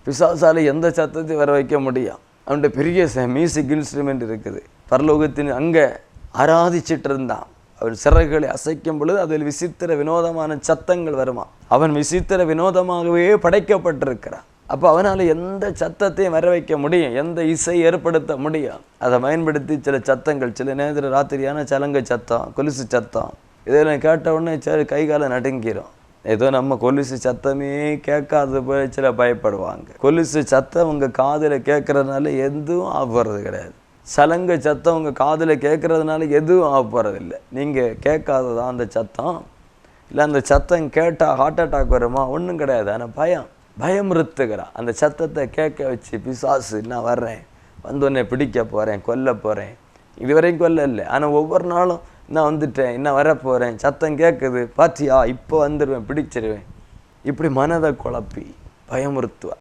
பிசாசால எந்த சத்தத்தையும் வர வைக்க முடியும். அவன்கிட்ட பெரிய மியூசிக் இன்ஸ்ட்ருமெண்ட் இருக்குது. பரலோகத்தின் அங்கே ஆராதிச்சிட்டு இருந்தான். அவன் சிறகுகளை அசைக்கும் பொழுது அதில் விசித்திர வினோதமான சத்தங்கள் வருமா. அவன் விசித்திர வினோதமாகவே படைக்கப்பட்டிருக்கிறான். அப்போ அவனால் எந்த சத்தத்தையும் வர வைக்க முடியும், எந்த இசை ஏற்படுத்த முடியும். அதை பயன்படுத்தி சில சத்தங்கள், சில நேரத்தில் ராத்திரியான சலங்கை சத்தம், கொலுசு சத்தம், இதெல்லாம் கேட்ட உடனே சரி கை காலை நடுங்கிரும். ஏதோ நம்ம கொலுசு சத்தமே கேட்காத போய் சில பயப்படுவாங்க. கொலுசு சத்தம் உங்கள் காதில் கேட்கறதுனால எதுவும் ஆகிறது கிடையாது. சலங்கை சத்தம் உங்கள் காதில் கேட்கறதுனால எதுவும் ஆகப்படுறதில்லை. நீங்கள் கேட்காததான் அந்த சத்தம். இல்லை அந்த சத்தம் கேட்டால் ஹார்ட் அட்டாக் வருமா? ஒன்றும் கிடையாது. ஆனால் பயமுறுத்துகிறான். அந்த சத்தத்தை கேட்க வச்சு பிசாசு நான் வர்றேன், வந்தோடனே பிடிக்க போகிறேன், கொல்ல போகிறேன். இதுவரையும் கொல்ல இல்லை, ஆனால் ஒவ்வொரு நாளும் நான் வந்துட்டேன், இன்னும் வரப்போகிறேன், சத்தம் கேட்குது பாத்தியா, இப்போ வந்துடுவேன், பிடிச்சிருவேன். இப்படி மனதை குழப்பி பயமுறுத்துவா.